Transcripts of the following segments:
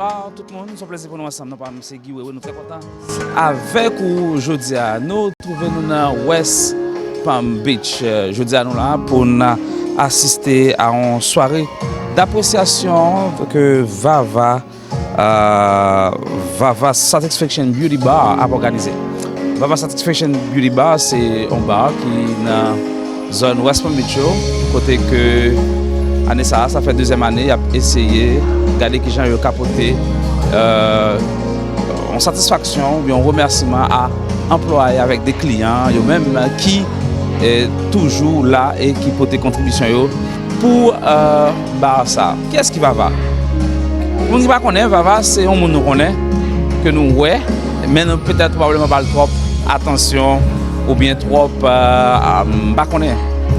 Bonsoir tout le monde, c'est un plaisir pour nous ensemble. Nous sommes Guy, nous sommes très contents. Avec vous aujourd'hui, nous trouvons dans West Palm Beach. Aujourd'hui, nous là pour assister à une soirée d'appréciation que VAVA Satisfaction Beauty Bar a organisé. VAVA Satisfaction Beauty Bar, c'est un bar qui est dans la zone West Palm Beach, côté que année ça fait deuxième année, il a essayé de regarder qui gens ont capoté en satisfaction ou en remerciement à employés avec des clients, même qui est toujours là et qui peut des contributions pour bar ça. Qu'est-ce qui VAVA? On ne connaît pas VAVA, c'est un monde nous connaît que nous ouais, mais nous peut-être probablement pas trop attention ou bien trop pas connaît.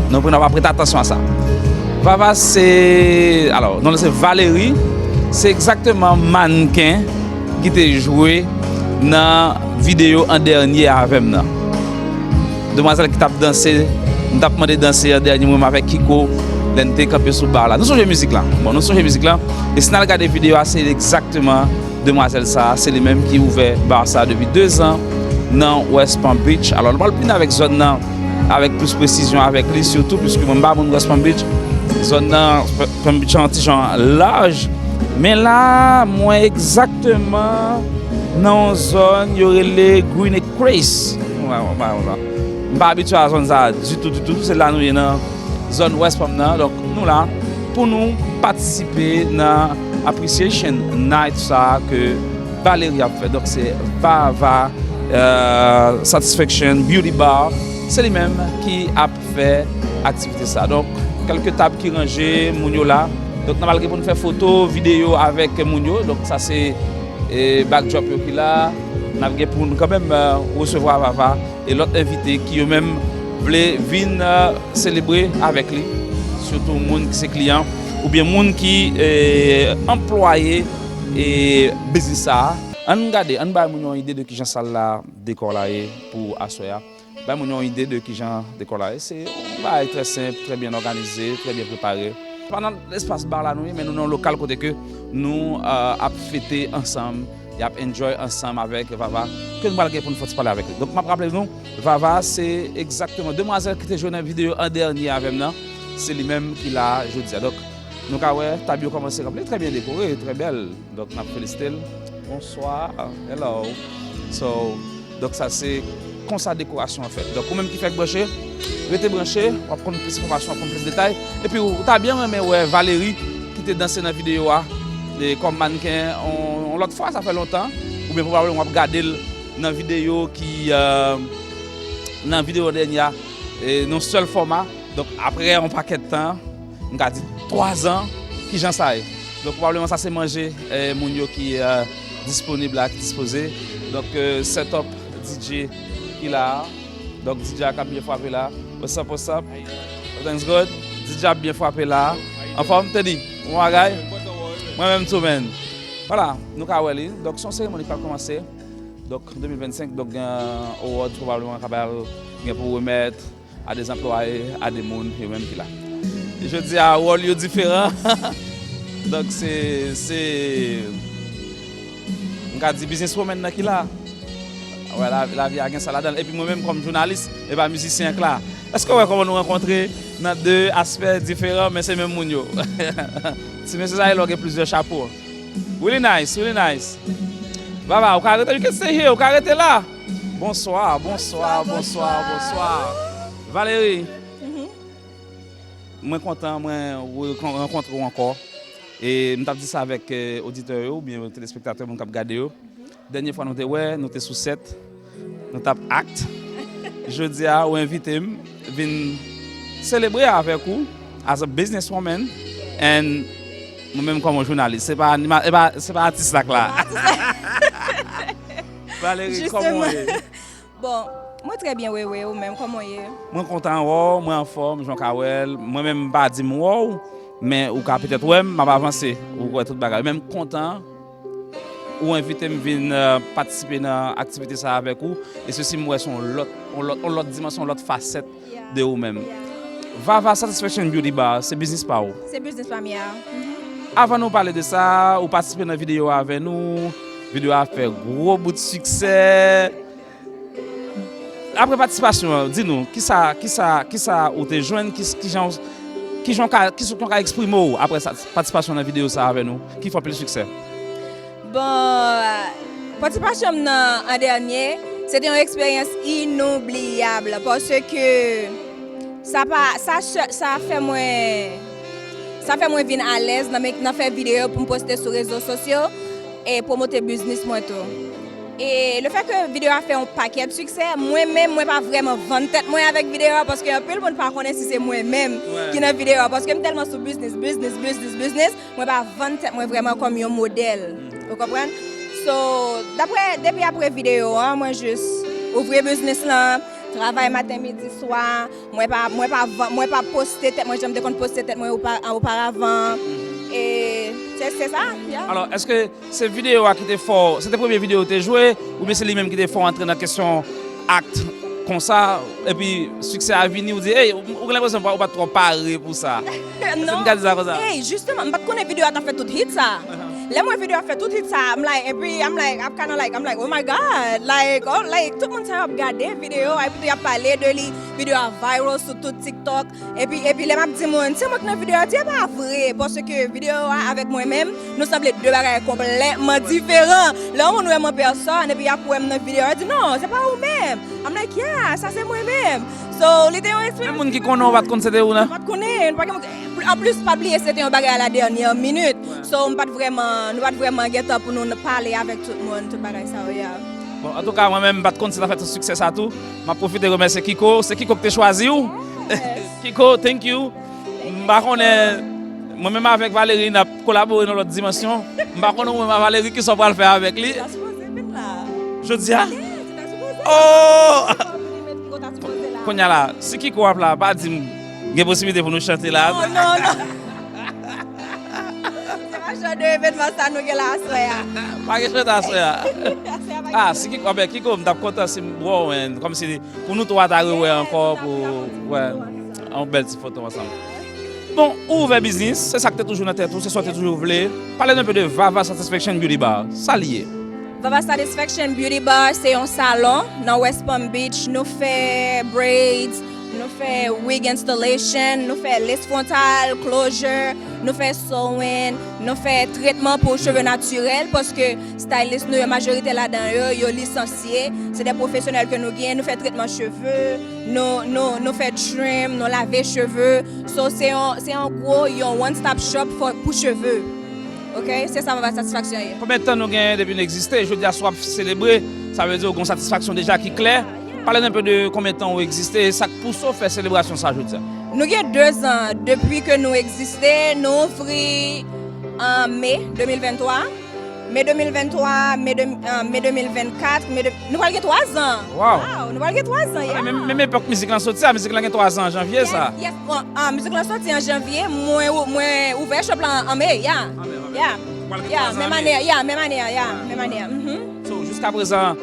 Nous ne pas prêter attention à ça. VAVA, c'est. Alors, non, c'est Valérie, c'est exactement mannequin qui t'a joué dans la vidéo en dernier avec moi. Demoiselle qui t'a dansé, nous t'a demandé de danser en dernier moment avec Kiko, l'entité campé sous le bar là. Nous sommes de musique là. Bon, nous sommes de musique là. Et si nous regardons la vidéo, c'est exactement demoiselle ça. C'est les mêmes qui ouvert bar ça depuis 2 ans dans West Palm Beach. Alors, nous parlons plus avec zone là, avec plus précision avec lui, surtout puisque mon bar West Palm Beach. Zone comme petit genre large, mais là moi exactement dans zone il y aurait les green et craze. Pas habitué à zone ça du tout, c'est là nous dans zone West Palm donc nous là pour nous participer dans appreciation night ça que Valérie a fait, donc c'est VAVA Satisfaction Beauty Bar, c'est lui-même qui a fait activité ça. Donc quelques tables qui rangées, Mounio là. Donc nous allons pour faire photo, vidéo avec Mounio. Donc ça c'est backdrop qui là. Nous allons pour nous quand même recevoir VAVA et l'autre invité qui eux-mêmes voulaient venir célébrer avec lui. Surtout monde qui c'est client ou bien monde qui est employé et business ça. On regarde, on a une idée de qui j'en salle là décor là pour assoya. Ben, nous avons une idée de qui j'en décolle. C'est très simple, très bien organisé, très bien préparé. Pendant l'espace bar là, mais nous avons un local côté que nous avons fêté ensemble et avons enjoy ensemble avec VAVA. Que nous allons pour nous parler avec lui. Donc, je rappelle nous, VAVA, c'est exactement demoiselle qui était jouée dans la vidéo en dernier avec nous. C'est lui-même qui l'a joué. Donc, nous avons Tapit commencé à très bien décoré, très belle. Donc, nous avons félicité. Bonsoir, hello. Donc, ça c'est comme sa décoration en fait. Donc, ou même qui fait brancher, restez branché, on va prendre plus d'informations, on va prendre plus de détails. Et puis, tu as bien aimé Valérie qui t'a dansé dans la vidéo comme mannequin. L'autre fois, ça fait longtemps. Ou bien probablement, on va regarder dans la vidéo qui. Dans la vidéo dernière, dans seul format. Donc, après un paquet de temps, on a dit 3 ans qui j'en sais. Donc, probablement, ça c'est manger Mounio qui est disponible là, qui est disposé. Donc, setup DJ. Là. Donc DJ a bien frappé là. What's up? Thanks God. DJ a bien frappé là. En forme, t'es dit. Moi-même tout même. Voilà, nous avons donc son cérémonie va commencer. Donc 2025, donc award probablement pour remettre à des employés, à des gens et même qui là. Je dis à award différent. Donc c'est on dit businesswoman qui là. Ouais, la vie a gagné ça là-dedans. Et puis moi-même comme journaliste et pas musicien là. Est-ce que comment nous rencontrer dans 2 aspects différents mais c'est même Mounio. Si monsieur ça il a plusieurs chapeaux. Really nice. Baba, vous arrêtez que c'est here, vous arrêtez là. Bonsoir. Valérie. Moi content moi rencontrer encore et je t'ai dit ça avec auditeurs ou bien téléspectateurs qui regardent. Dernière fois, nous étions sous 7, nous avons acte. Je dis à vous inviter à venir célébrer avec vous, as a businesswoman, et moi-même comme journaliste. Ce n'est pas artiste là. Valérie, comment est? Bon, moi très bien, oui, même comment est? Moi content, moi en forme, Jean Kawel. Moi-même, pas dire wow, mais ou peut-être ouais, m'a avancé, ou tout bagage. Même content. Ou inviter me venir participer dans l'activité ça avec vous et ceci moi sont l'autre dimension l'autre facette de vous même. VAVA Satisfaction Beauty Bar, c'est business par où? C'est business par moi. avant de parler de ça, ou participer dans la vidéo avec nous, la vidéo a fait gros bout de succès. Après participation, dis-nous, qui ça ou te joindre, qui sont exprimé après sa participation dans la vidéo ça avec nous, qui fait plus succès? Bon, participation en dernier, c'était une expérience inoubliable parce que ça fait moi venir à l'aise dans faire vidéo pour me poster sur les réseaux sociaux et promouvoir business moi tout. Et le fait que la vidéo a fait un paquet de succès, moi-même, moi pas vraiment vendre tête moi avec vidéo parce que peu le monde pas connaît si c'est moi-même qui dans vidéo parce que je suis tellement sur business, moi pas vendre tête moi vraiment comme un modèle. Vous comprenez? So, depuis après vidéo, moi juste ouvrir business là, travail matin, midi, soir, moi pas poster tête, moi j'aime de poster tête moi auparavant. Et c'est ça. Yeah. Alors, est-ce que ces vidéos qui étaient fort, c'était la première vidéo que tu as joué ou bien c'est lui-même qui était fort entrer dans la question acte comme ça et puis succès à venir ou dire hey, on a l'impression qu'on pas trop parler pour ça. Non. Hey, justement, je connais vidéo a fait tout hit ça. Là moi vidéo a fait tout hit ça. I'm like oh my god, tout le monde s'est regardé vidéo et puis il a parlé de lui, vidéo a viral sur tout TikTok et puis les m'a dit moi, c'est moi qui dans vidéo, c'est pas vrai parce que vidéo avec moi-même nous semblait deux bagages complètement différents. Là on nous personne et puis après dans vidéo dit non, c'est pas vous-même. I'm like yeah, ça c'est moi-même. So les gens monde qui connaît on va te connaître où là? Pas connaître en plus pas oublier c'était un bagage à la dernière minute. So on pas vraiment get up pour nous parler avec tout le monde tout bagage ça yeah. Bon, en tout cas moi-même pas te connaître ça fait un succès ça tout. M'a profité de remercier Kiko, c'est Kiko que tu choisi ou? Yes. Kiko, thank you. Moi-même avec Valérie n'a collaboré dans l'autre dimension. Par contre moi Valérie qui sont pas le faire avec lui. Je dis ah. Oh! Konya là, si Kiko a là, pas dire il y a possibilité pour nous chanter là. Non. C'est pas genre de événement ça nous que là soya. Pas que chanter à soya. Ah, si Kiko m't'a content c'est bon comme si pour nous trois t'arriver encore pour en belle petite photo ensemble. Bon, ouvert business, c'est ça que tu toujours dans tête, c'est ça que tu toujours voulu. Parlez un peu de VAVA Satisfaction Beauty Bar. Ça lié. VAVA Satisfaction Beauty Bar, c'est un salon dans West Palm Beach. Nous faisons braids, nous faisons wig installation, nous faisons lace frontale, closure, nous faisons sewing, nous faisons traitement pour cheveux naturels parce que stylistes, nous, la majorité là-dedans, ils sont licenciés. C'est des professionnels que nous gagnons. Nous faisons traitement cheveux, nous faisons trim, nous lavons cheveux. So, c'est en gros un one-stop shop pour cheveux. Ok, c'est ça ma satisfaction. Combien de temps nous gagnons depuis d'exister? Je dis à soit célébrer, ça veut dire qu'on a une satisfaction déjà qui est claire. Parlez un peu de combien de temps vous existez, ça pour ça faire célébration ça je dis. Nous avons 2 ans depuis que nous existons, nous ouvrons en mai 2023. Mai 2023, mai 2024, nous avons 3 ans. Wow. Nous avons 3 ans. Yeah. Même époque musique là sorti, la musique là 3 ans en janvier ça. Yes. La musique là sorti en janvier, moi ouvert shop là en mai, même année. So jusqu'à présent,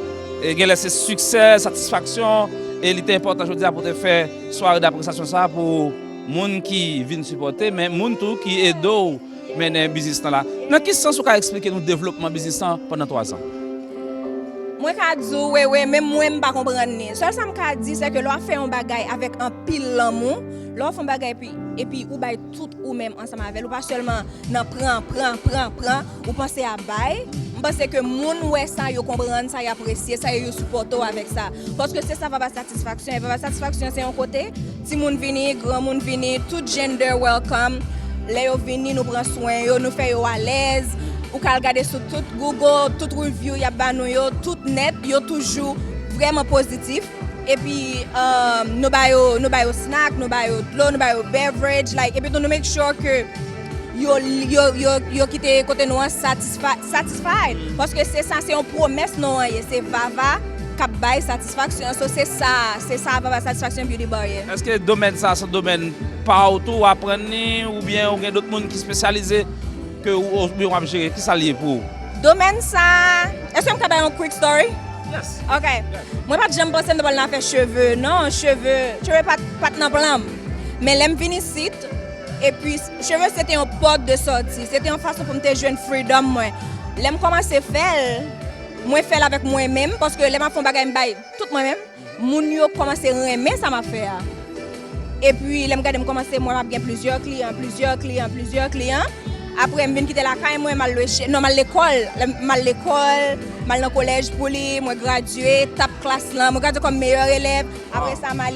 il y a laissé succès, satisfaction et il était important je dis pour te faire soirée d'appréciation ça pour monde qui viennent supporter mais monde tout qui aide mener business là. Dans quel sens vous pouvez expliquer nous développement business pendant 3 ans? Moi je dis même moi je ne pas comprendre. Seul ça me dit c'est que l'on fait un bagage avec un pile l'amour, l'on fait un bagage et puis ou bail tout ou même ensemble avec ou pas seulement non prend ou penser à bail. Je pense que moun ouais ça yo comprendre ça y apprécier ça yo supporter avec ça parce que c'est ça VAVA Satisfaction. VAVA Satisfaction c'est un côté si moun vini, grand moun vini, tout gender welcome. Là yo vini nous prend soin yo, nous fait yo à l'aise. Ou ka regarder sur tout Google, tout review y a ba nou yo, tout net, yo toujours vraiment positif. Et puis nous ba yo snack, nous ba yo l'eau, nous ba yo beverage like et puis nous make sure que yo quitter côté nous satisfied parce que c'est ça c'est une promesse non c'est VAVA cap bay satisfaction so c'est ça VAVA Satisfaction Beauty Bar. Est-ce que domaine ça c'est domaine partout apprendre ou bien ou d'autres monde qui spécialisé que ou bien gérer qui ça lié pour domaine ça est-ce que on peut un quick story? Yes. OK. Yes. Moi pas j'aime penser de faire cheveux non cheveux pas dans plan mais l'aime venir site Et puis, cheveux, c'était une porte de sortie. C'était une façon pour me jouer une freedom, moi. Là, je commence à faire, moi, faire avec moi-même, parce que là, je fais des choses tout moi-même. Moun yo commence à aimer ça m'a fait. Et puis, là, je commence à moi, j'ai plusieurs clients. Après, je viens quitter la caille, moi, je mal l'école, mal dans le collège pour lui, moi gradué, tape classe là, moi gradué comme meilleur élève. Après ça, mal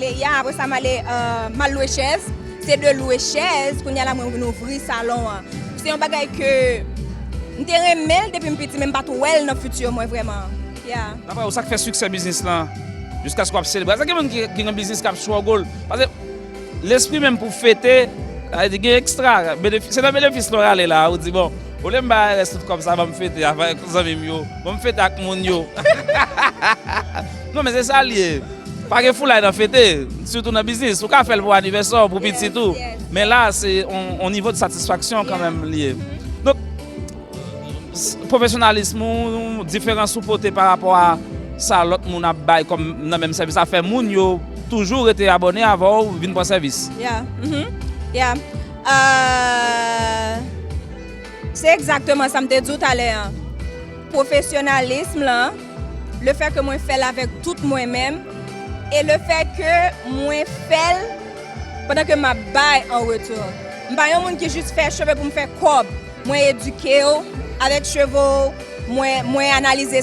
louer chaise. C'est de louer chaise qu'on y a là, moi, ouvrir salon. C'est un bagage que je remets depuis petit, même pas tout well dans le futur, moi, vraiment. Yeah. D'après, ça fait succès business là, jusqu'à ce qu'on célèbre. Est-ce qu'il y a quelqu'un qui a un business qui a choisi goal? Parce que l'esprit même pour fêter, il y a extra. C'est un bénéfice là, on dit bon. Au lieu de rester comme ça, je vais me fêter avec les amis, je vais me fêter avec mon yo. Non, mais c'est ça lié. Pas que fou là dans fêter, surtout dans le business. On peut faire pour anniversaire, pour petit tout. Mais là, c'est au niveau de satisfaction quand même lié. Donc, professionnalisme, différence sous-portée par rapport à ça, l'autre monde a bail comme dans le même service. Ça fait moun yo toujours été abonné avant ou venir pour service. Yeah. C'est exactement ça que je me dit tout à l'heure. Professionnalisme, là, le fait que moi fais avec tout moi-même et le fait que moi fais pendant que je baille en retour. Je ne suis pas un monde qui juste fait cheveux pour me faire cob. Moi éduquer avec cheveux, moi analyser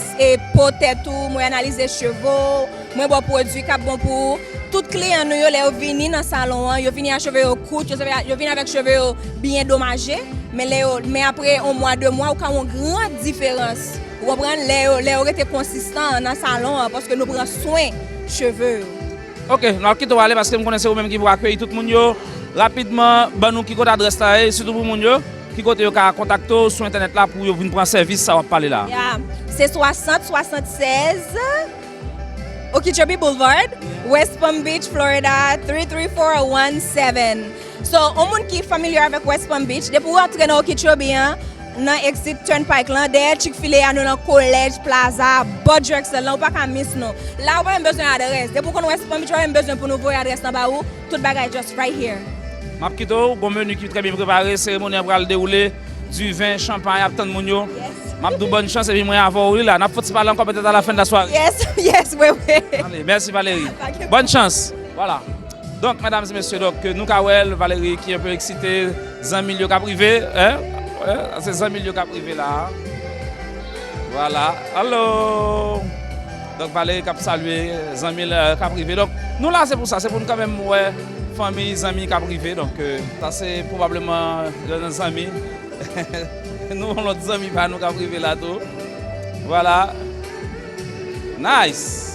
peut-être tout, moi analyser cheveux, moi bon produit qui bon pour tout client nous yo vini dans salon, yo vini à cheveux court, yo vini avec cheveux bien dommagés. Mais après un mois, 2 mois, on a une grande différence. Vous comprenez, les été consistant dans le salon parce que nous prenons soin des cheveux. Ok, nous quittons aller parce que nous connaissons vous-même qui vous accueillir tout le monde. Rapidement, nous qui côté adresse là, surtout pour les gens qui côté contacter sur internet là pour venir prendre service, ça va parler là. Yeah. C'est 6076 Okeechobee Boulevard, West Palm Beach, Florida 33417. So, au monde qui est familier avec West Palm Beach, depuis vous entrer dans Okeechobee, dans Exit Turnpike, là, derrière Chick-fil-A, dans le collège, plaza, budget excellent, pas qu'à miss non. Là, on a besoin d'adresse. Depuis qu'on West Palm Beach, on a besoin pour nous voir l'adresse en bas où tout le bagage just right here. Map Kito, bon menu qui est très bien préparé, cérémonie va le dérouler, du vin, champagne, à tant de monde. Yes. Map de bonne chance et puis moi avoir là, n'a pas parler encore peut-être à la fin de la soirée. Yes, oui. Allez, merci Valérie. Bonne chance. Voilà. Donc, mesdames et messieurs, donc, nous, Kawel, Valérie qui est un peu excitée, 100 000 cas privés, hein? C'est 100 000 cas privés là. Voilà. Allô? Donc, Valérie qui a salué 100 000 cas privés. Donc, nous là, c'est pour ça, c'est pour nous quand même, ouais, famille, amis cas privés. Donc, ça, c'est probablement nos amis. Nous, on a des amis par nous cas privés là tout. Voilà. Nice.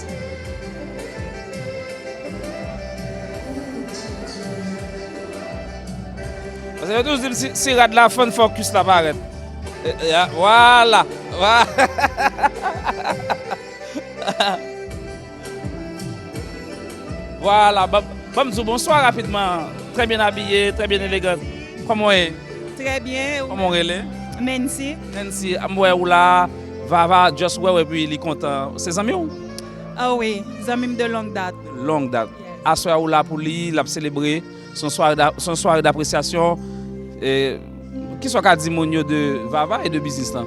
Parce que tous dis si rad la fun focus là paraît. Voilà. Voilà. Bonsoir rapidement. Très bien habillé, très bien élégant. Comment est? Très bien. Comment est? Nancy. Nancy, moi ou là, VAVA just ouais et puis il est content. C'est amis ou? Ah oui, amis de longue date. Longue date. À soir ou là pour lui, l'a célébrer son soirée d'appréciation. Qui soit qu'a dit mon de VAVA et de business là?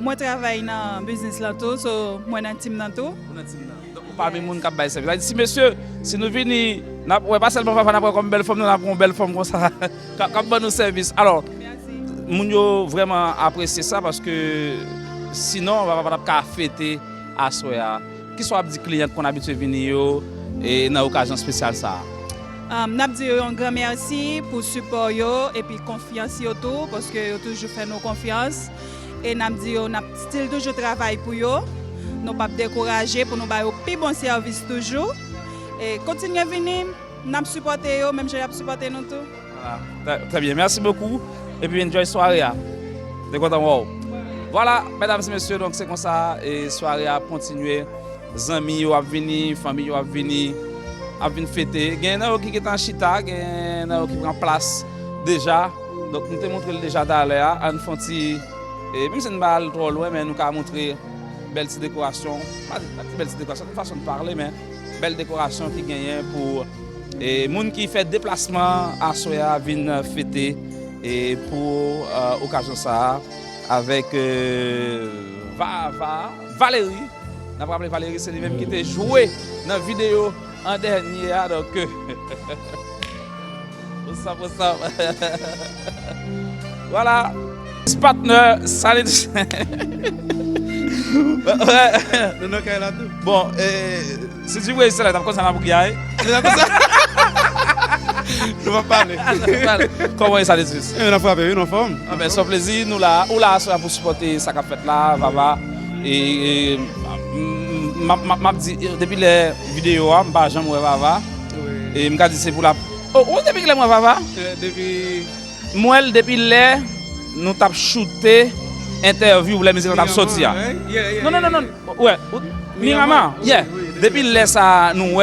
Moi travaille dans business là tout, so moi dans team là tout. Donc parmi moun qui bail service. Si monsieur, si nous venons ouais pas seulement VAVA n'a comme belle femme, nous avons une belle femme comme ça comme bon nous service. Alors moun yo vraiment apprécier ça parce que sinon on va pas fêter à soir. Qui soit des clients qu'on habitué venir et dans occasion spéciale ça. N'a dit un grand merci pour support yo et puis confiance yo tout parce que yo toujours fait nos confiance et n'a dit on a style toujours travail pour yo, nous pas décourager pour nous ba un plus bon service toujours et continuer venir, n'a supporter yo même j'ai supporter nous tout. Voilà. Très bien, merci beaucoup et puis enjoy soirée. T'es content wow. Voilà, mesdames et messieurs, donc c'est comme ça et soirée a continuer. Amis yo a venir, famille yo a venir. A venir fêter. Il y a qui est en chita, il y a qui prend place déjà. Donc nous te montré déjà d'aller à une fonti et même si nous pas trop loin mais nous avons montré belle petite décoration, pas belle petite décoration, une façon de parler mais belle décoration qui gagne pour Et moun qui fait déplacement à Soya viennent fêter et pour occasion ça avec VAVA Valérie. On a rappelé Valérie, c'est lui-même qui était joué dans la vidéo en dernier. Donc, pour ça. Voilà. Partner, salut. Bon, si tu veux, c'est là, t'as ça m'a bouquillé. Je vais parler. Comment ça dit? On a frappé une forme. Ah ben, sans plaisir, nous là, pour supporter ça qu'a fait là, VAVA. Et m'a dit, depuis les vidéos, je j'aime VAVA. Et m'a dit, c'est pour la. Oh, depuis que moi VAVA? Depuis les. Nous avons shooté interview pour la musique, nous avons sorti. Non. Ouais. Miraman. Yeah. Depuis là, ça nous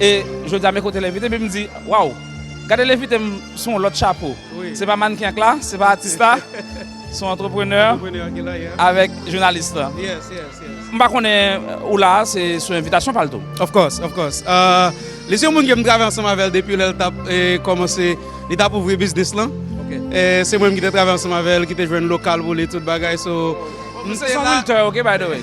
et je dis à mes côtés l'invité, puis me dit, waouh, regardez l'invité son l'autre chapeau. C'est pas mannequin là, c'est pas artiste là, c'est entrepreneur avec journaliste là. Yes. Je ne sais pas où là, c'est sur invitation par le tout. Of course. Les gens qui travaillent ensemble avec depuis l'étape commencé l'étape ouvrir business là. C'est moi qui travaille ensemble avec qui te joué local pour les tout bagaille so c'est un filtre, OK by the way.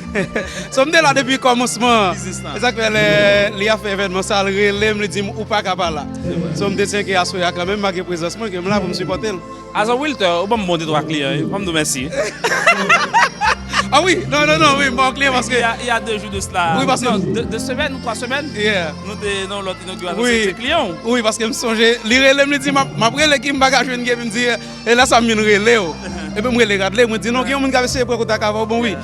So me là depuis commencement. C'est ça que les a fait événement ça me dit ou pas capable là. So me dit que Asoya quand même marqué présence moi que là pour me supporter. As a wilter, on va me monter trois clients, on me dire merci. Ah oui, non, oui, mon client parce que il y a 2 jours de cela. Oui, parce que 2 semaines ou 3 semaines. Yeah. Nous dans l'autre inauguration oui. clients. Oui, parce que me songe, il me dit m'a prélé qui me bagage une me dit et là ça me relé. Et puis me regarder, me dit non, qui on me essayer pour ta cave bon oui.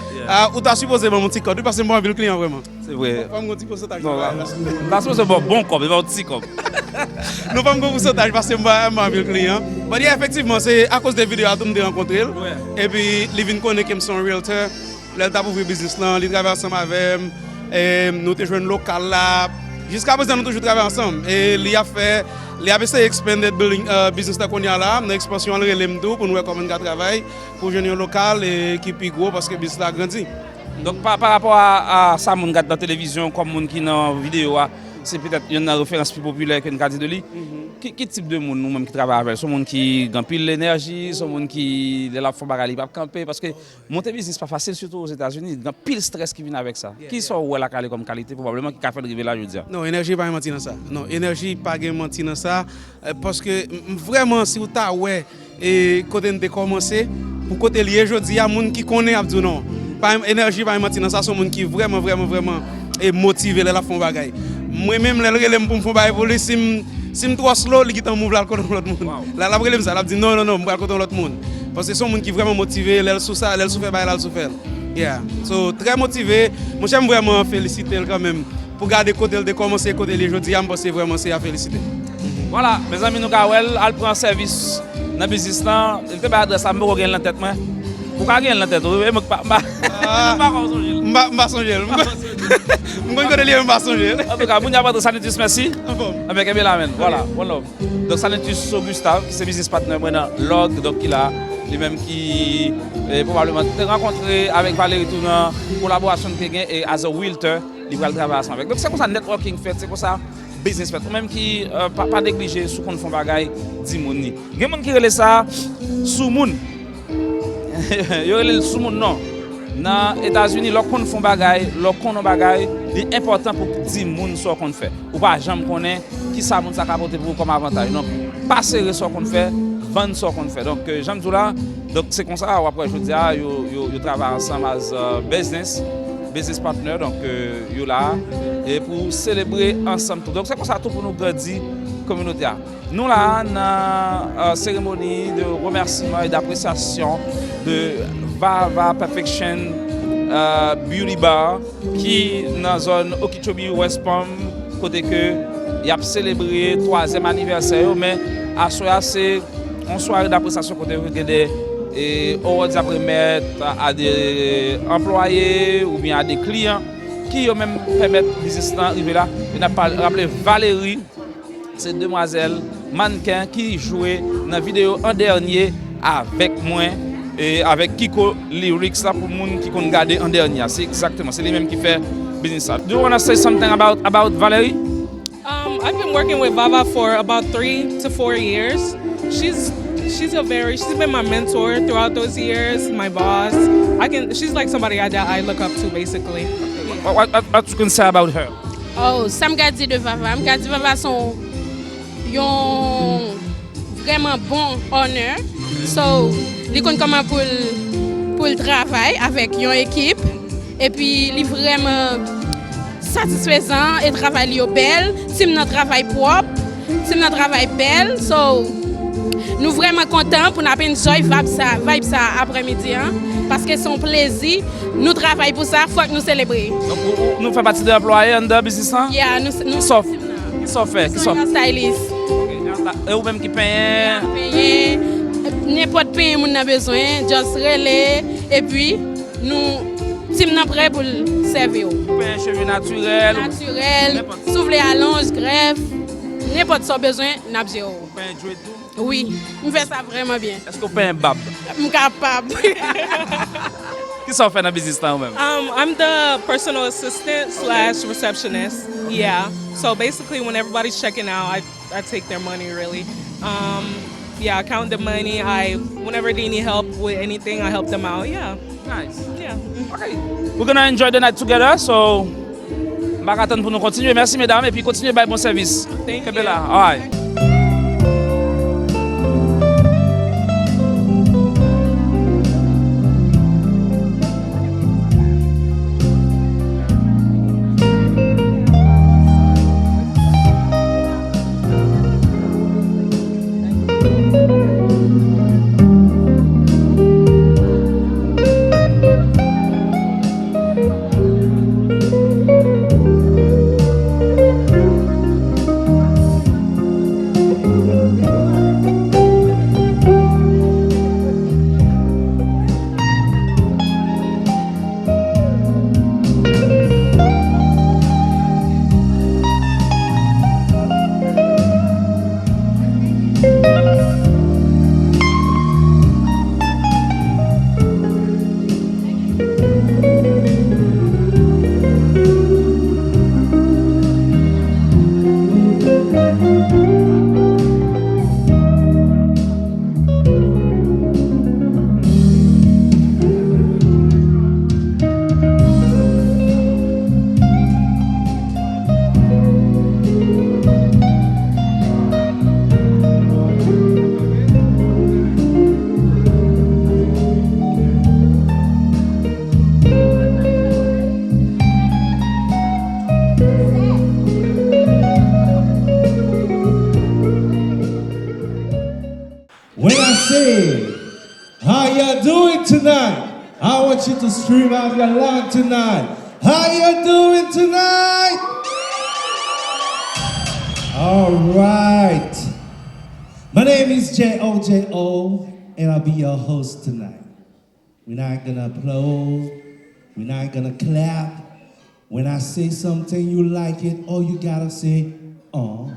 Ou t'as supposé mon petit code parce que moi le client vraiment. C'est vrai. Pas mon petit pourcentage. Non, là c'est bon cop, c'est pas petit cop. Nous pas mon pourcentage parce que moi le client. Mais effectivement, c'est à cause des vidéos que me rencontrer. Et puis il vient connaître que son realtor. Là, t'as ouvert business là, il travaille ensemble avec nous te joué local là. Jusqu'à présent nous toujours travaillons ensemble et il a essayé expanded building business là qu'on y a là, dans expansion le relève tout pour nous comment on travaille pour jouer local et qui plus gros parce que business là grandi. Donc par rapport à ça mon gars dans la télévision comme mon qui dans vidéo c'est peut-être une référence plus populaire que nous dit de lui. Quel type de monde nous-mêmes qui travaille avec? Sont monde qui gagne pile l'énergie, sont monde qui de la font bagarre pas camper parce que monter business pas facile surtout aux États-Unis, il y a pile stress qui vient avec ça. Qui sont où la qualité comme qualité probablement qui a fait arriver là je veux dire. Non, énergie pas mentir dans ça. Non, énergie pas mentir dans ça parce que vraiment si vous ta ouais et côté de commencer pour côté lié je dis à monde qui connaît a dit non. Pas énergie pas mentir dans ça, sont monde qui vraiment est motivé là font bagarre. Moi même les relève pour me faire bagarre pour lui si je suis trop slow, il est en mouvement contre l'autre monde. Là, la problème, ça, elle dit non, je vais contre l'autre monde. Parce que c'est un monde qui est vraiment motivé, elle souffre, elle souffre. Yeah. So, très motivé. Moi, j'aime vraiment féliciter quand même. Pour garder côté de commencer côté les jeudis, je pense vraiment c'est à féliciter. Voilà, mes amis, nous elle prend service dans le business là. Il fait pas adresse à moi dans la tête moi. Pourquoi gagner la tête? Je pas songer. Je connais les pas songer. En tout cas, vous n'avez pas de Sanitus, merci. Avec Emile Amen. Voilà, one love. Donc Sanitus Gustave, qui est business partner maintenant, Log, donc il a lui-même qui probablement rencontré avec Valérie tout dans collaboration que gagne et as a wilter, il va travailler ensemble avec. Donc c'est comme ça networking fait, c'est comme ça business fait. Même qui pas négliger sous qu'on font bagaille 10 moun ni. Il y a des gens qui relèvent ça sous moun. Il y a le sous moun non. Dans les États-Unis, lorsqu'on fait bagaille, lorsqu'on a bagaille, c'est important pour 10 moun ce qu'on fait. Ou pas jamais connaît qui ça moun ça capoter pour comme avantage. Donc pas serrer ce qu'on fait, vendre ce qu'on fait. Donc j'aime tout là. Donc c'est comme ça après je dis yo travaille ensemble as business partner donc yo là et pour célébrer ensemble tout. Donc c'est comme ça tout pour nous grandir communauté. Nous là dans cérémonie de remerciement et d'appréciation de VAVA Satisfaction Beauty Bar qui dans la zone Okeechobee West Palm côté que il a célébré 3e anniversaire mais à soir c'est une soirée d'appréciation côté des awards à remettre à des employés ou bien à des clients qui même permettent business arriver là. On a rappelé Valérie, cette demoiselle mannequin qui jouait dans la vidéo en dernier avec moi et avec Kiko Lyrics là pour les gens qui ont gardé en dernier. C'est exactement, c'est lui-même qui fait business. Do you want to say something about Valérie? I've been working with VAVA for about 3 to 4 years. She's been my mentor throughout those years, my boss. She's like somebody that I look up to basically. What you can say about her? Oh, ça me dit de VAVA. Me dit VAVA sont yon vraiment bon honneur. So, li kon comment pour le travail avec yon équipe et puis li vraiment satisfaisant et travail li belle, c'est notre travail propre, c'est notre travail belle. So, nous vraiment contents pour nous enjoy vibe ça après-midi hein, parce que son plaisir, nous travaillons pour ça, faut que nous célébrer. Donc nous faisons partie des employés de business hein? Yeah, nous qui sont stylistes. Et vous même qui payez n'importe pays nous a besoin, juste relais et puis nous sommes prêts pour le servir. Un cheveu naturel, souffler à longe, greffe, n'importe ce besoin, nous avons. Oui, je fais ça vraiment bien. Est-ce que vous payez un bab? Je suis capable. Qu'est-ce que vous faites dans le business là même? I'm the personal assistant / receptionist. Yeah. So basically, when everybody's checking out, I take their money really. Yeah, I count the money. Whenever they need help with anything, I help them out. Yeah. Nice. Yeah. Okay. We're gonna enjoy the night together. So, marathon pour nous continuer. Merci mesdames et puis continuez by bon service. Thank you. All right. Tonight, I want you to scream out your loud tonight. How you doing tonight? All right. My name is Jojo, and I'll be your host tonight. We're not gonna applaud. We're not gonna clap. When I say something, you like it, all you gotta say, oh.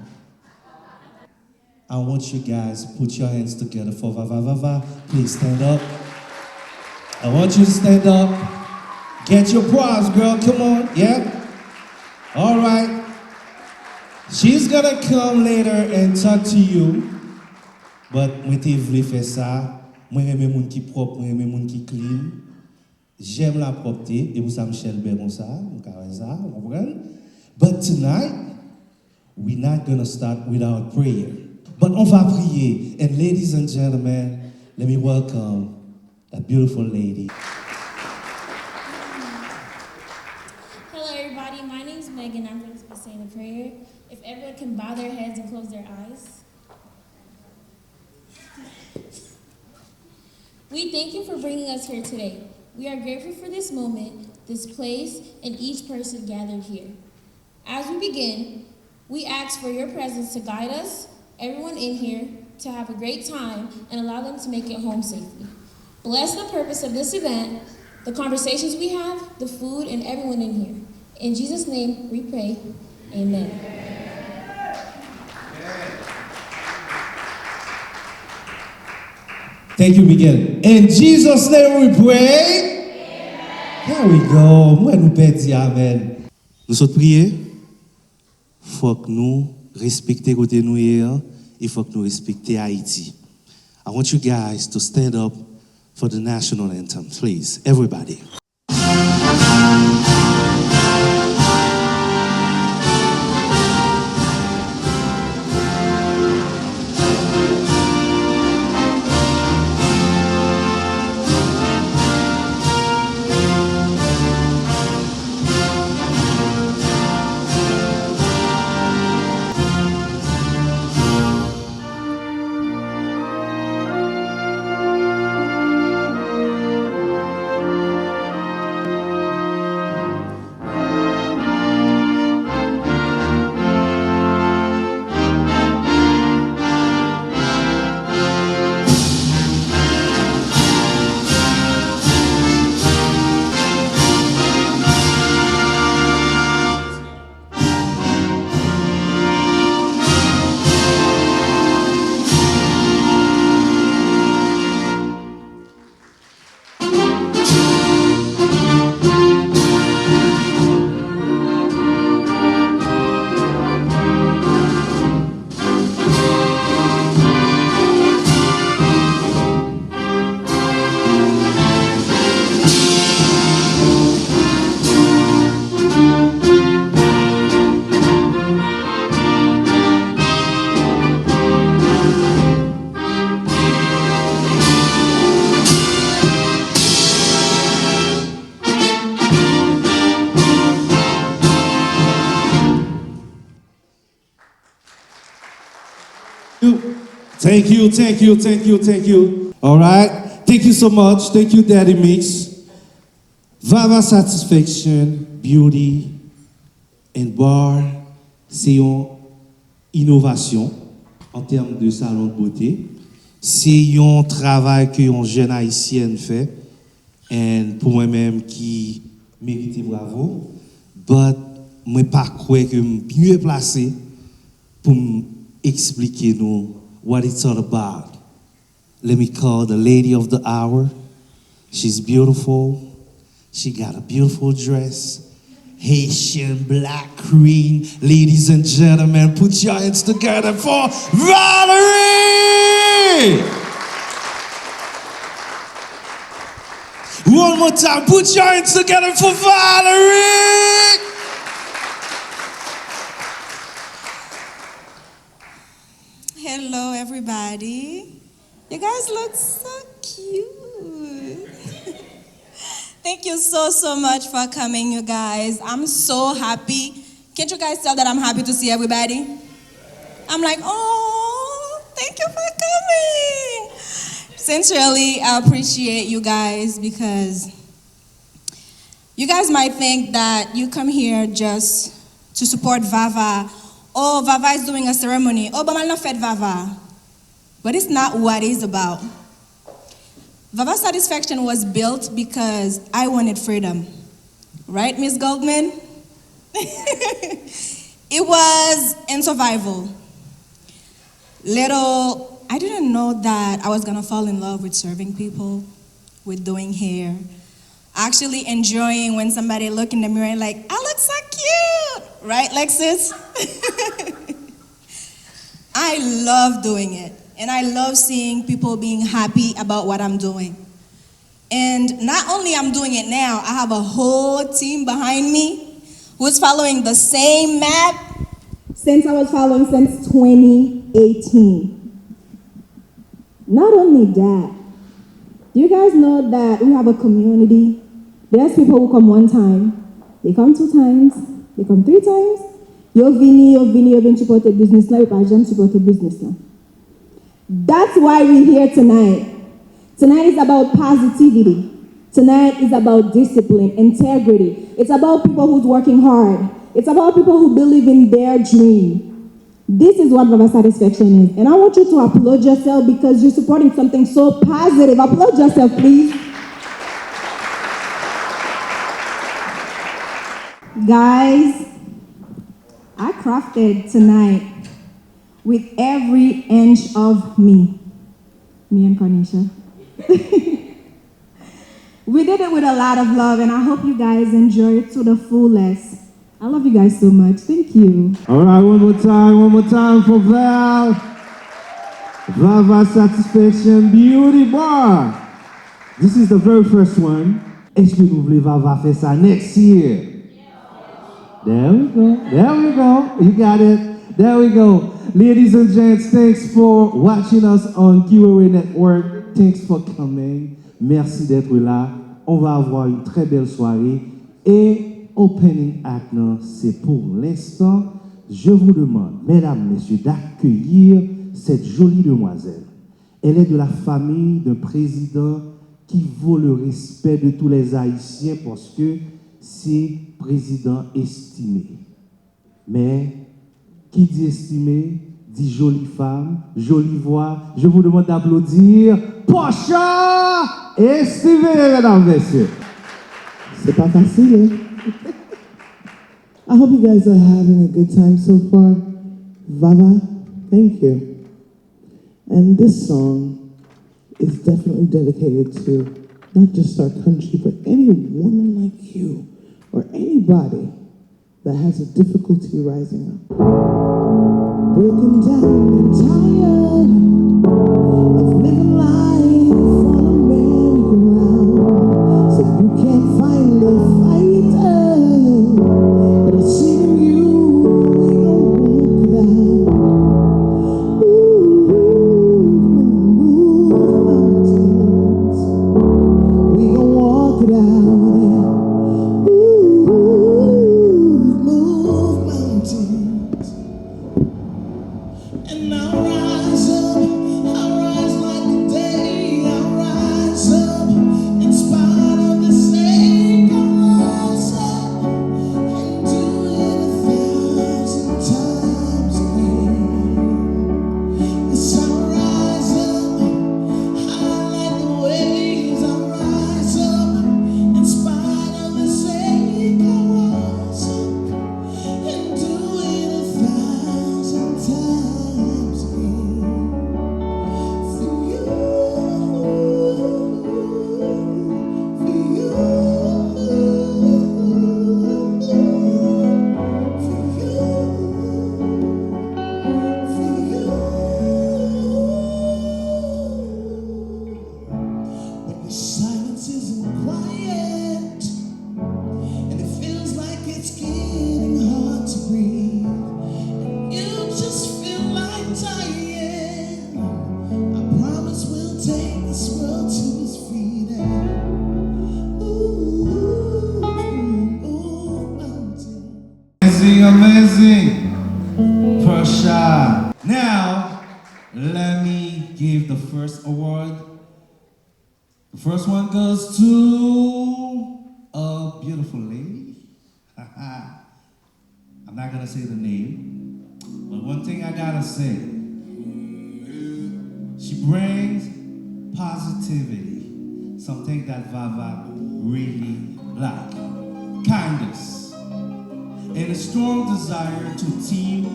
I want you guys to put your hands together for VAVA. Please stand up. I want you to stand up. Get your prize, girl. Come on. Yeah? All right. She's going to come later and talk to you. But moi, je voulais faire ça. Moi, j'aime les gens qui sont propres, moi, j'aime les gens qui sont clean. J'aime la propreté. Et vous savez, Michel Béron, ça. Vous comprenez? But tonight, we're not going to start without prayer. But on va prier. And ladies and gentlemen, let me welcome that beautiful lady. Hello, everybody. My name is Megan. I'm going to be saying a prayer. If everyone can bow their heads and close their eyes. We thank you for bringing us here today. We are grateful for this moment, this place, and each person gathered here. As we begin, we ask for your presence to guide us, everyone in here, to have a great time and allow them to make it home safely. Bless the purpose of this event, the conversations we have, the food, and everyone in here. In Jesus' name we pray, amen. Thank you, Miguel. In Jesus' name we pray. Amen. There we go. Moi, nous pédons, amen. Nous sommes priés. Faut que nous respecter côté nous, il faut que nous respecter Haïti. I want you guys to stand up for the national anthem, please, everybody. Thank you, thank you, thank you, thank you. All right. Thank you so much. Thank you, Daddy Mix. VAVA Satisfaction Beauty Bar, c'est une innovation en termes de salon de beauté. C'est un travail que une jeune haïtienne fait. Et pour moi-même qui mérite bravo. But moi pas croire que je suis mieux placé pour expliquer nous what it's all about. Let me call the lady of the hour. She's beautiful. She got a beautiful dress. Haitian black queen. Ladies and gentlemen, put your hands together for Valerie! One more time, put your hands together for Valerie! Hello, everybody. You guys look so cute. Thank you so much for coming, you guys. I'm so happy. Can't you guys tell that I'm happy to see everybody? I'm like, oh, thank you for coming. Sincerely, I appreciate you guys because you guys might think that you come here just to support VAVA. Oh, VAVA is doing a ceremony. Oh, but I'm not fed VAVA. But it's not what it's about. VAVA Satisfaction was built because I wanted freedom. Right, Miss Goldman? It was in survival. I didn't know that I was gonna fall in love with serving people, with doing hair. Actually enjoying when somebody look in the mirror and like, I look so cute, right, Lexus? I love doing it, and I love seeing people being happy about what I'm doing. And not only I'm doing it now, I have a whole team behind me who's following the same map since I was following since 2018. Not only that, do you guys know that we have a community? There's people who come one time, they come 2 times, they come 3 times. Yo vini, yo ben support a business now, yo jam support a business now. That's why we're here tonight. Tonight is about positivity. Tonight is about discipline, integrity. It's about people who's working hard. It's about people who believe in their dream. This is what VAVA Satisfaction is. And I want you to applaud yourself because you're supporting something so positive. Applaud yourself, please. Guys, I crafted tonight with every inch of me and Carnisha. We did it with a lot of love, and I hope you guys enjoy it to the fullest. I love you guys so much. Thank you. All right, one more time for Val. VAVA Satisfaction Beauty Bar. This is the very first one. Est-ce que vous voulez VAVA faire ça next year? There we go. You got it. There we go. Ladies and gents, thanks for watching us on Giveaway Network. Thanks for coming. Merci d'être là. On va avoir une très belle soirée. Et Opening Act, c'est pour l'instant. Je vous demande, mesdames, messieurs, d'accueillir cette jolie demoiselle. Elle est de la famille d'un président qui vaut le respect de tous les Haïtiens parce que c'est président estimé. Mais qui dit estimé, dit jolie femme, jolie voix. Je vous demande d'applaudir Pocha Estimé, mesdames, messieurs. C'est pas facile, hein? I hope you guys are having a good time so far. VAVA, thank you. And this song is definitely dedicated to not just our country, but any woman like you or anybody that has a difficulty rising up. Broken down and tired of living life on a merry-go-round, so you can't find the fighter, but I see you, we gon' walk down. Move mountains, we gon' walk down. And I'll rise like the day, I'll rise up, in spite of the snake, I'll rise up, and do it 1,000 times again. Yes, I'll rise up, high like the waves, I'll rise up, in spite of the snake, I'll rise up, and do it 1,000 times. When the silence isn't quiet and it feels like it's getting hard to breathe, and you just feel like dying, I promise we'll take this world to its feet and mountain. Amazing. Prasha. Now, let me give the first award. The first one goes to a beautiful lady. I'm not gonna say the name, but one thing I gotta say, she brings positivity, something that VAVA really like. Kindness, and a strong desire to team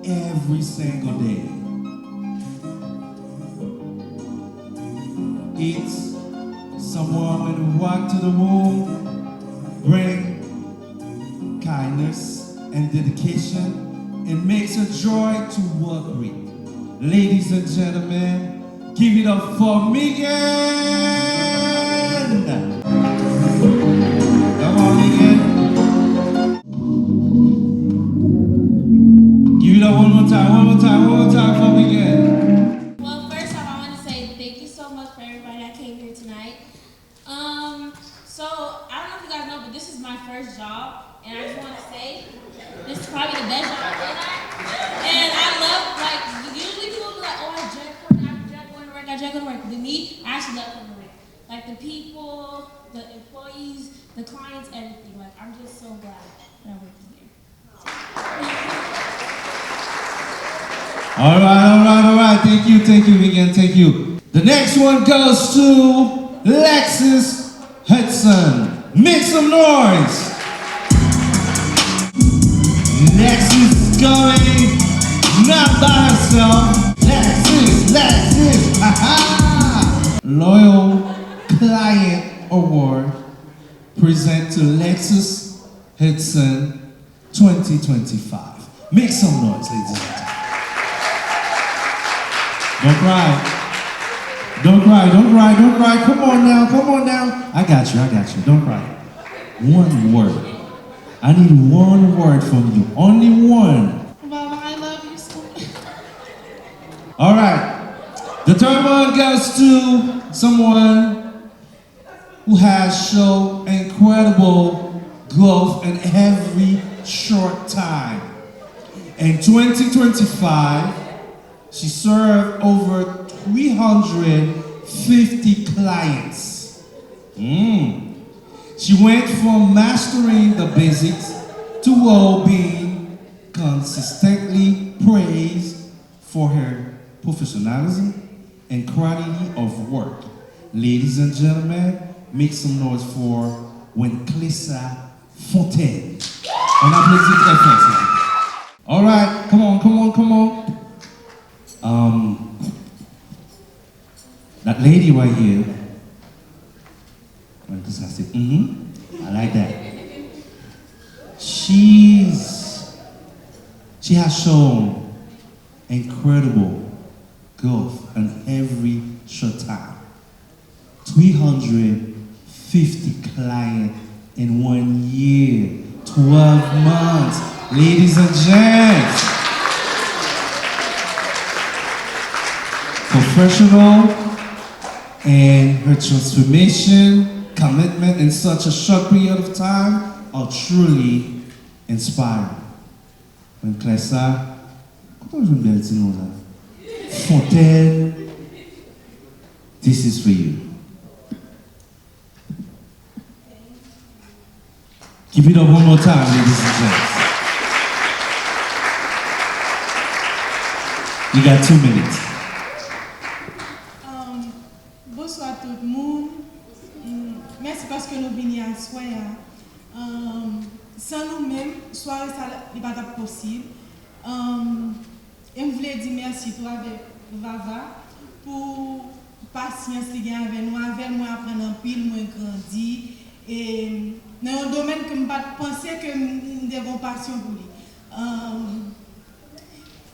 every single day. It's someone who walk to the womb, bring kindness and dedication, and makes a joy to work with. Ladies and gentlemen, give it up for Megan! Come on, Megan. Give it up one more time for Megan. Well, first off, I want to say thank you so much for everybody that came here tonight. So I don't know if you guys know, but this is my first job, and I just want to say this is probably the best job I've been at. And I love, like, usually people be like, oh, I dread going to work. But me, I actually love coming to work. Like the people, the employees, the clients, everything. Like, I'm just so glad that I'm working here. All right. Thank you, Megan. Thank you. The next one goes to Lexus Hudson. Make some noise. Lexus is coming, not by herself. Lexus, aha! Loyal Client Award present to Lexus Hudson 2025. Make some noise, ladies and gentlemen. Don't cry. Don't cry, don't cry, don't cry. Come on now, come on now. I got you, don't cry. One word. I need one word from you, only one. Mama, I love you so much. All right. The third one goes to someone who has shown incredible growth in every short time. In 2025, she served over 350 clients. She went from mastering the basics to being consistently praised for her professionalism and quality of work. Ladies and gentlemen, make some noise for Wenklesa Fontaine. On applaudit très fort, s'il vous plaît. All right, come on. That lady right here. I like that. She has shown incredible growth in every short time. 350 clients in 1 year, 12 months. Ladies and gents, professional and her transformation, commitment in such a short period of time are truly inspiring. Wenklesa, comment je me dis là? Fontaine, this is for you. Keep it up one more time, ladies and gents. You got 2 minutes. Bonsoir tout le monde. Merci parce que nous venons à sware. Sans nous-mêmes, soirée ça n'est pas possible. Et je voulais dire merci toi avec VAVA pour patience qui gagne avec nous, avec moi apprendre un pile, moi grandi et dans un domaine que je ne pensais que nous devons passion pour lui.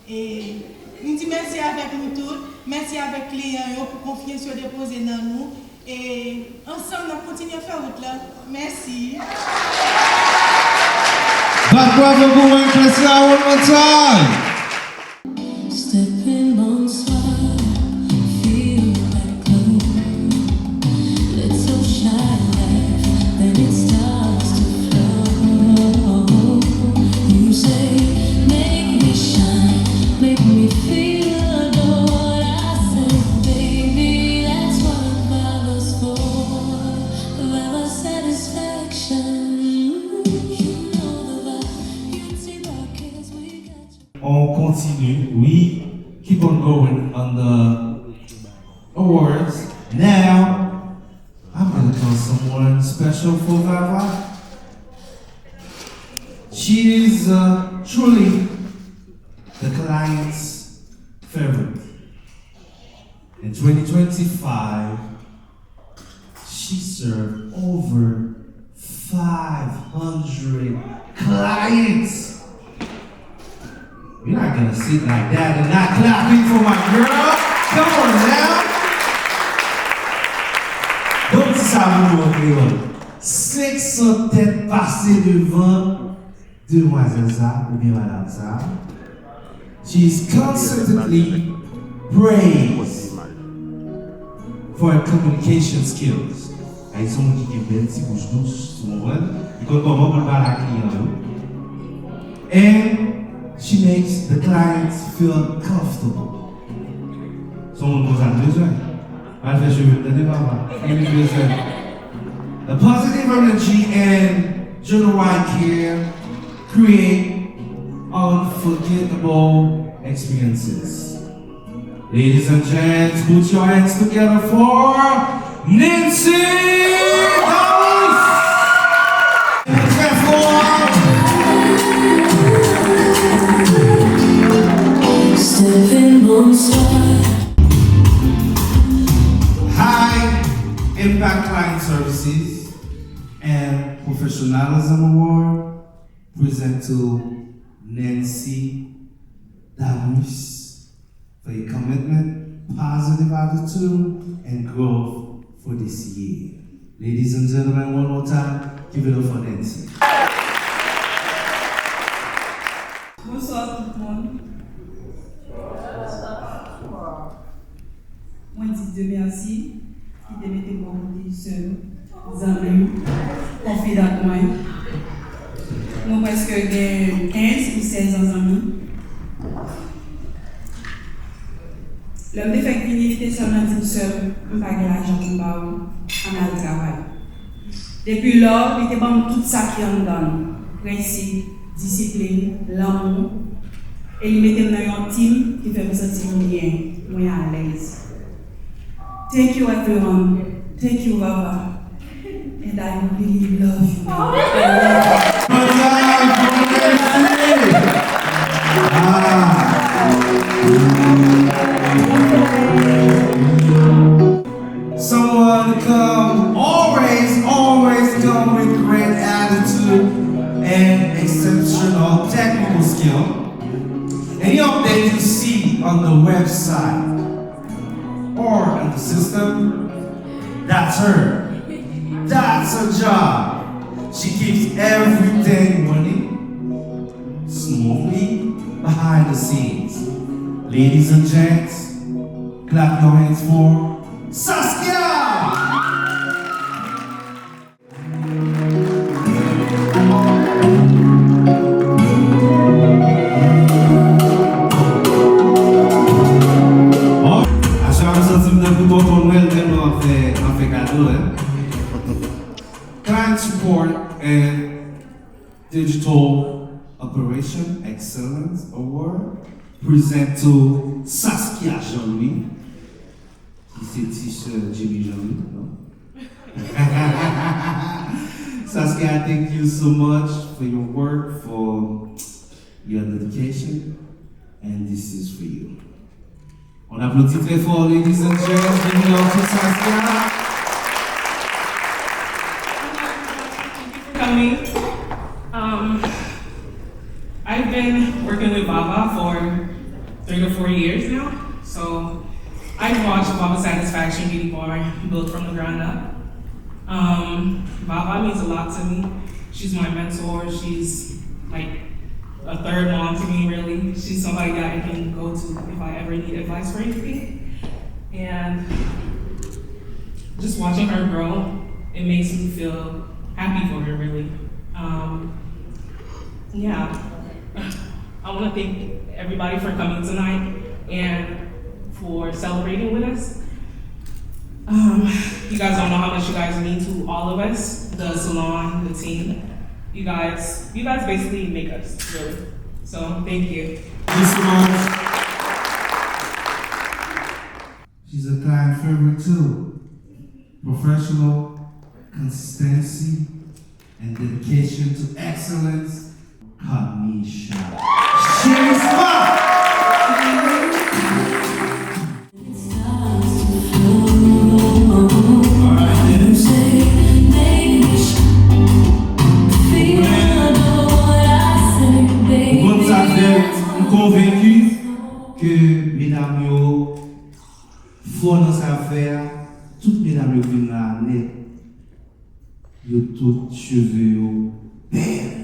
Et nous dis merci avec nous tous, merci avec les clients pour confiance sur déposer dans nous et ensemble on continue à faire route là. Merci. Bravo pour Wenklesa, one more time. Stepping on swire, feel like glue. Let's so shine life, then it starts to flow. You say, make me shine, make me feel adored. I say, baby, that's what VAVA's for. VAVA Satisfaction. You know the vibe, beauty rockets, we got you. On continue, we keep on going on the awards. Now, I'm gonna call someone special for VAVA. She is truly the client's favorite. In 2025, she served over 500 clients. You're not gonna sit like that and not clapping for my girl. Come on now. Donc ça vous nous créole. 500 têtes passées devant demoiselle ça ou bien madame ça. She's constantly praised for her communication skills. Ils sont qui belle si bouche douce souvent. Ils connaissent comment on parle à client. And she makes the clients feel comfortable. Someone goes out this way. The positive energy and genuine care create unforgettable experiences. Ladies and gents, put your hands together for Nancy! High Impact Client Services and Professionalism Award present to Nancy Damus for your commitment, positive attitude, and growth for this year. Ladies and gentlemen, one more time, give it up for Nancy. Bonsoir tout le monde. Moi, je dis Dieu merci qui te mette mon côté seul, amis, confident moi. Moi, presque 15 ou 16 ans amis. L'homme de fait qu'il seulement dit seul, je ne pas l'argent pour en travail. Depuis lors, il était bon tout ça qui en donne. Principe, discipline, l'amour. Et il mettait dans un team qui fait me sentir bien, moi à l'aise. Thank you everyone. Thank you Baba. And I really love you. Someone come, always come with great attitude and exceptional technical skill. Any update you see on the website or in the system, that's her. That's her job. She keeps everything running smoothly behind the scenes. Ladies and gents, clap your hands for Saskia! Client support and digital operation excellence award present to Saskia Jean-Louis. Qui c'est Jimmy Jean-Louis, no? Saskia, thank you so much for your work, for your dedication, and this is for you. On applaudit très fort, ladies and gentlemen. Give it up to Saskia. Coming. I've been working with VAVA for 3 to 4 years now. So I've watched VAVA Satisfaction Beauty Bar built from the ground up. VAVA means a lot to me. She's my mentor. She's like a third mom to me, really. She's somebody that I can go to if I ever need advice for anything. And just watching her grow, it makes me feel happy for her, really. I want to thank everybody for coming tonight and for celebrating with us. You guys don't know how much you guys mean to all of us, the salon, the team. You guys basically make us, really. So thank you. She's a client favorite too. Professional, consistency, and dedication to excellence. Kamisha. She's fun! Convaincu que mesdames yo fort dans sa affaire, toutes mesdames yo viennent là net, yo toutes cheveux yo belles.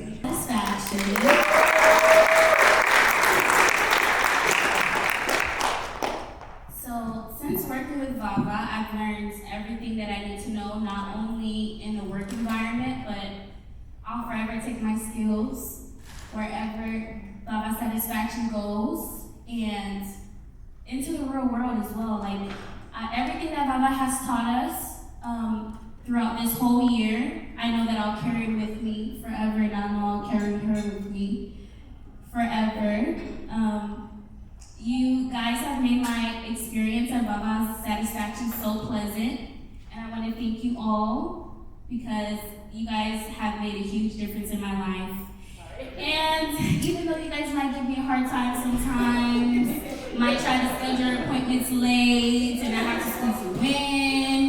So since working with VAVA, I've learned everything that I need to know, not only in the work environment, but I'll forever take my skills wherever VAVA Satisfaction goes and into the real world as well. Like everything that VAVA has taught us throughout this whole year, I know that I'll carry with me forever, and I know I'll carry her with me forever. You guys have made my experience at VAVA Satisfaction so pleasant, and I want to thank you all because you guys have made a huge difference in my life. And even though you guys might give me a hard time sometimes, might try to schedule appointments late and I have to squeeze you in,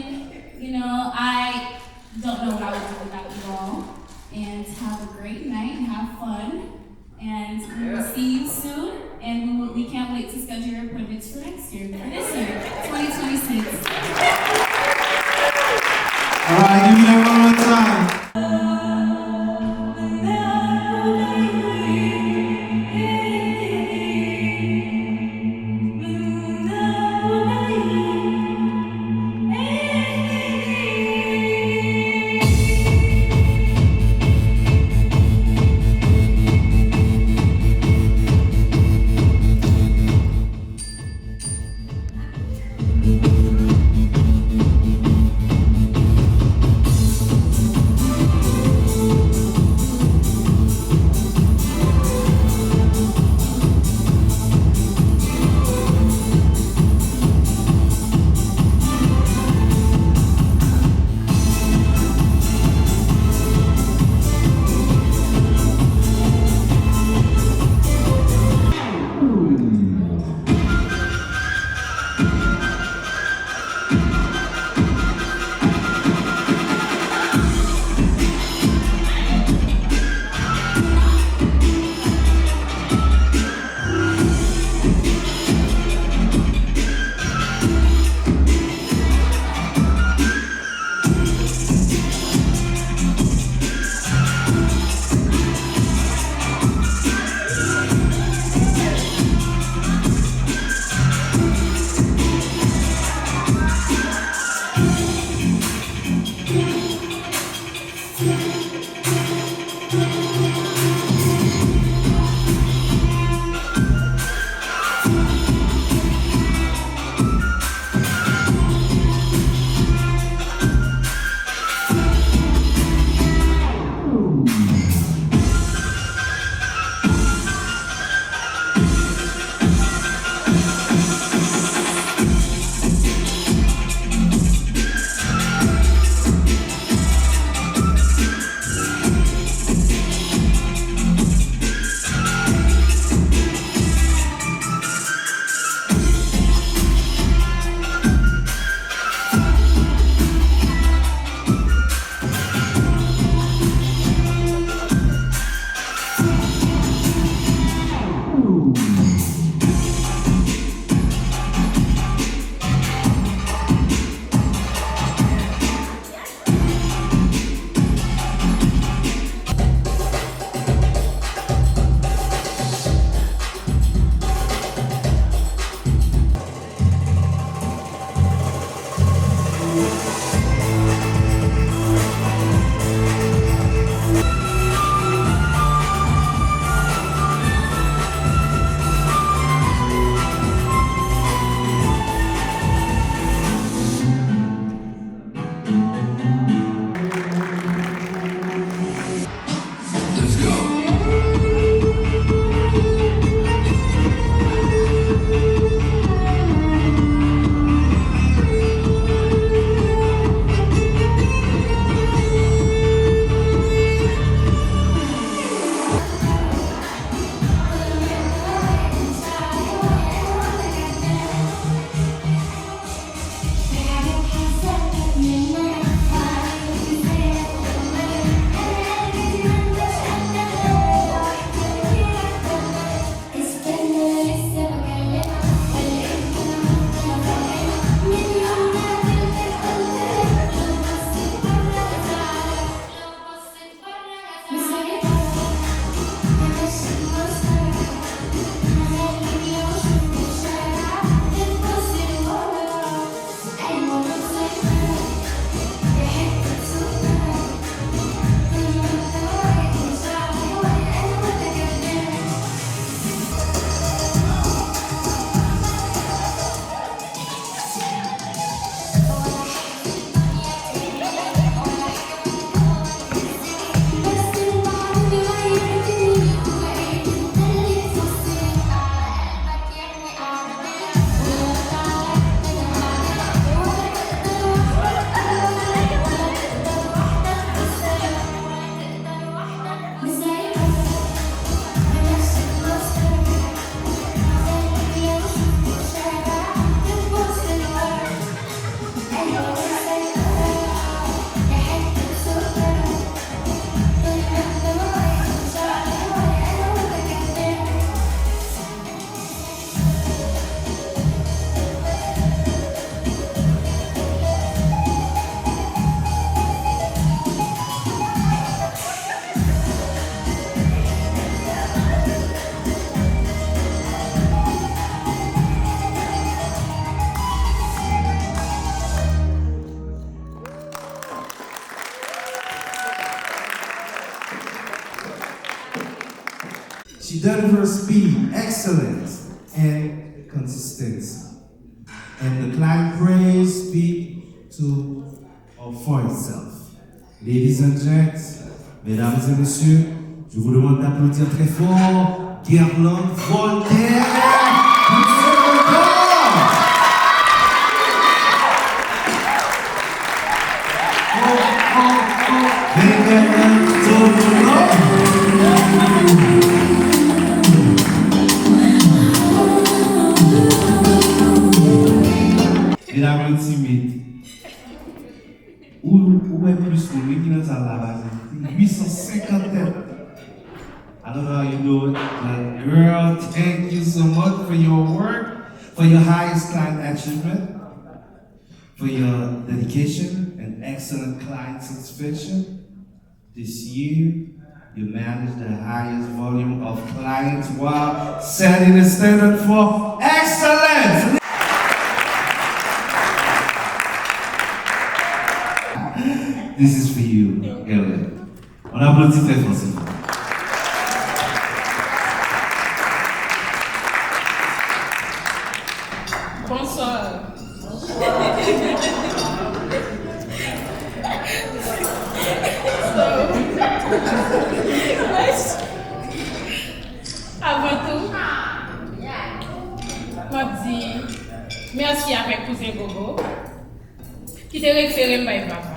you know, I don't know what I would do without you all. And and have a great night and have fun. And we will see you soon. And we can't wait to schedule your appointments for next year, for this year, 2026. All right, give me that one more time. She delivers speed, excellence, and consistency. And the client praise speak to or for itself. Ladies and gents, mesdames et messieurs, je vous demande d'applaudir très fort Guerlain Voltaire. Il a un timide. Où est plus que lui qui nous a la base? 850 têtes. I don't know how you do it, but girl, thank you so much for your work, for your highest client achievement, for your dedication and excellent client satisfaction. This year, you managed the highest volume of clients while setting the standard for excellence. This is for you, Galen. On applaudit très fort, s'il vous plaît. Bonsoir. Avant tout, je dis merci avec cousin Gogo qui t'a référé par papa.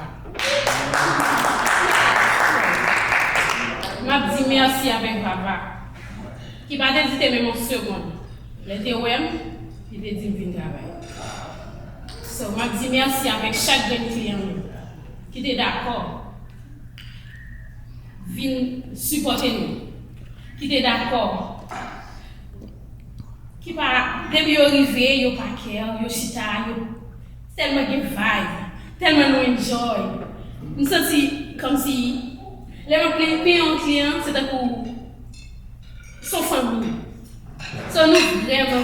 Je dis merci avec papa qui m'a hésité même en seconde. Les deux il te dit venir travailler. So, je dis merci avec chaque client qui était d'accord, vient supporter nous, qui était d'accord, qui pas depuis arrivé, yo pas care, yo chita, yo tellement de vibe, tellement nous enjoy. Nous senti comme si les payer un client c'était pour son famille. So nous vraiment,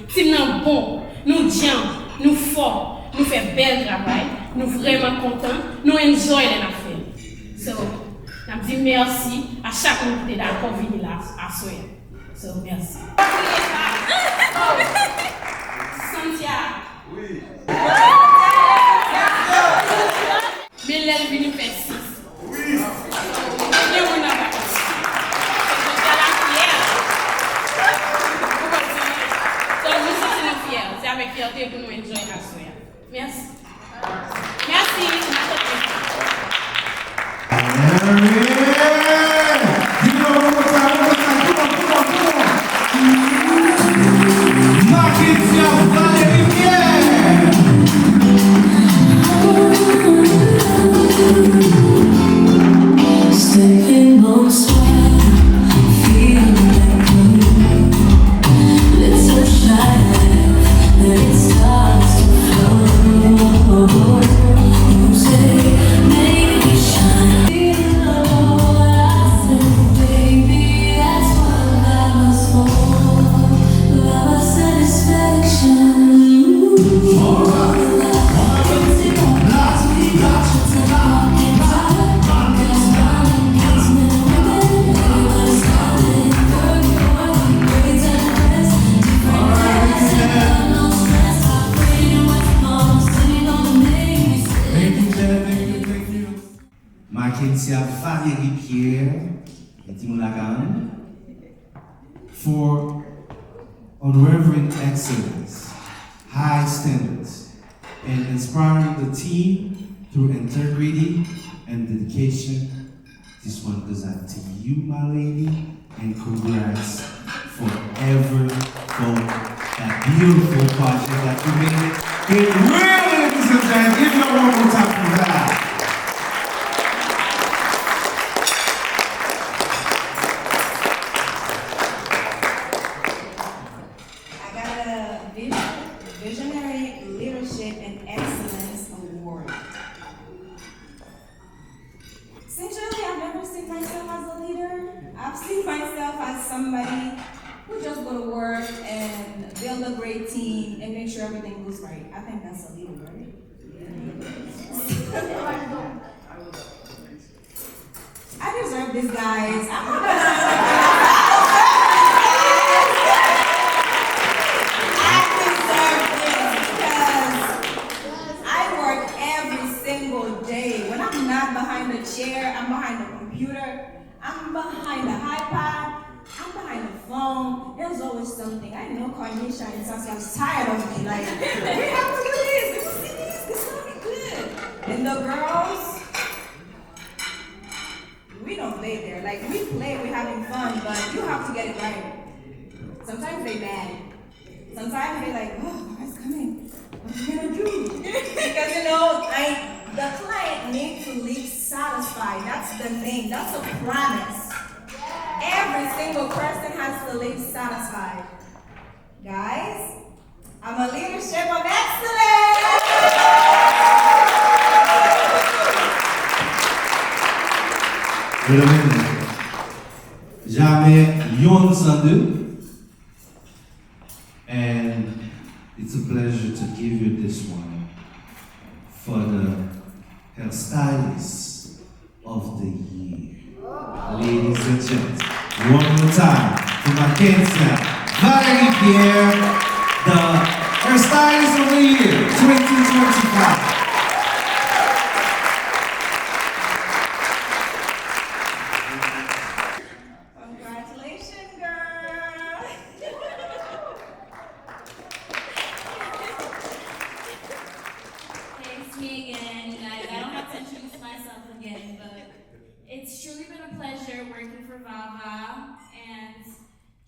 si nous bon, nous bien, nous fort, nous fait bel travail, nous vraiment contents, nous enjoy les affaires. So, je dis merci à chaque monde qui est d'accord venir là à soir. So, merci. Santiago. Oui. Mais elle est venue faire 6. Oui. C'est avec fierté pour nous enjoyer la soirée. Merci. Merci. Stepping on the sware, feeling like let's so shine, let it start to flow. You say, make me shine. Feel what I said, baby, that's what I was for. VAVA Satisfaction. Mackenzie Valérie Pierre et Timon for unwavering excellence, high standards, and inspiring the team through integrity and dedication. This one goes out to you, my lady, and congrats forever for that beautiful project that you made. It really, ladies and gentlemen, give you one more time for that. Visionary Leadership and Excellence Award. Essentially, I've never seen myself as a leader. I've seen myself as somebody who just go to work and build a great team and make sure everything goes right. I think that's a leader, right? I deserve this, guys. I'm behind the iPad, I'm behind the phone. There's always something. I know Carnisha and Sasha's tired of me. Like, we have to do this. We will see this will be good. And the girls, we don't play there. Like, we play, we're having fun, but you have to get it right. Sometimes they mad. Sometimes they like, oh, guys, come in. What are you gonna do? Because the client needs to leave satisfied. That's the name. That's a promise. Every single person has to leave satisfied. Guys, I'm a leadership of excellence. Jamais yon sans deux. And it's a pleasure to give you this one for the hairstylist of the year. Ladies and gentlemen, one more time for Mackenzie Valérie Pierre, the hairstylist of the year 2025. Congratulations, girl. It's me again, you guys. I don't have to introduce myself again, but it's truly been a pleasure working for VAVA and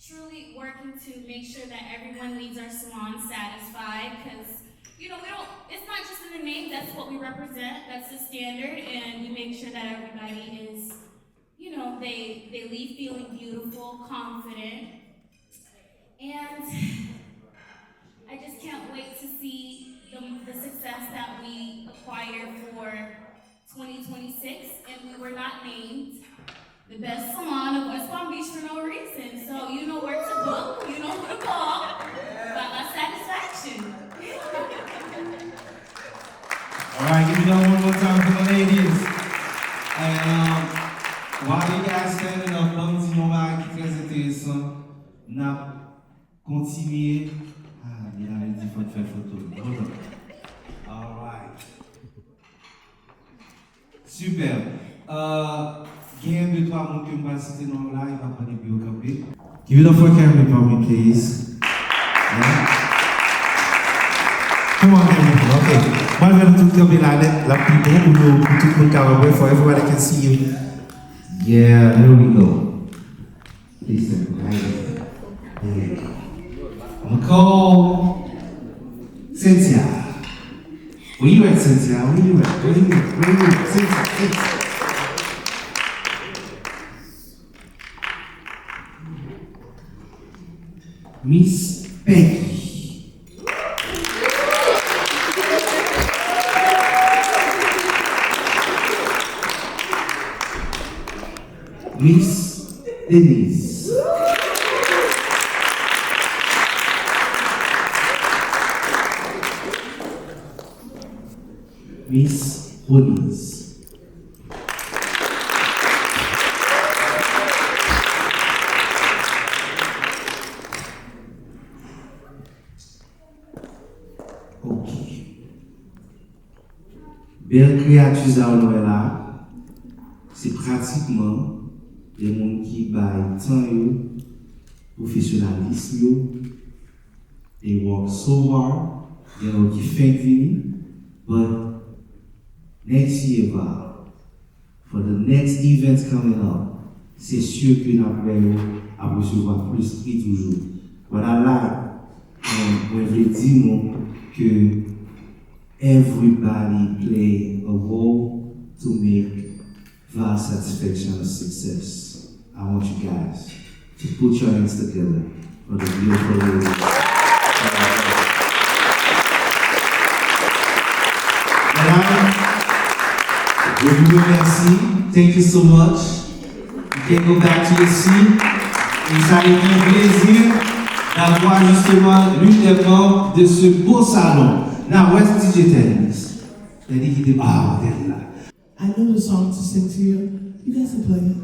truly working to make sure that everyone leaves our salon satisfied, because it's not just in the name, that's what we represent, that's the standard, and we make sure that everybody is, they leave feeling beautiful, confident, and I just can't wait to see the success that we acquire for 2026, and we were not named the best salon of West Palm Beach for no reason. So you know where to book, you know who to call. VAVA Satisfaction. All right, give it up one more time for the ladies. And while you guys standing up, un petit moment qui est très intéressant, on a continué. Il a dit qu'il faut faire photo. Hold on. All right. Super. Il y a 2-3 mots que je vais citer dans le live, il va prendre des bio-campés. Give it up for Cameron for me, please. Yeah. Come on, Cameron. Okay. Moi, je vais tout camper la plus bon pour tout le monde cabaret, for everybody can see you. Yeah, here we go. Please stand right there. There you go. I'm gonna call Cynthia. Where you at, Cynthia? Where you at? Cynthia. Miss Peggy. Miss Denise. Miss Remiz. Ok. Belle créature à là, c'est pratiquement des gens qui baillent temps, professionnalisme, they work so hard, they know qui fait venir, but next year, for the next events coming up, c'est sûr que nous allons recevoir plus prix toujours. What I like, when we dire que everybody play a role to make VAVA Satisfaction a success. I want you guys to put your hands together for the beautiful ladies. Je vous remercie. Thank you so much. You can go back to your seat. Et ça a été un plaisir d'avoir justement l'une des membres de ce beau salon. Now, where's DJ Tennis? Là. I know the song to sing to you. You guys can play it.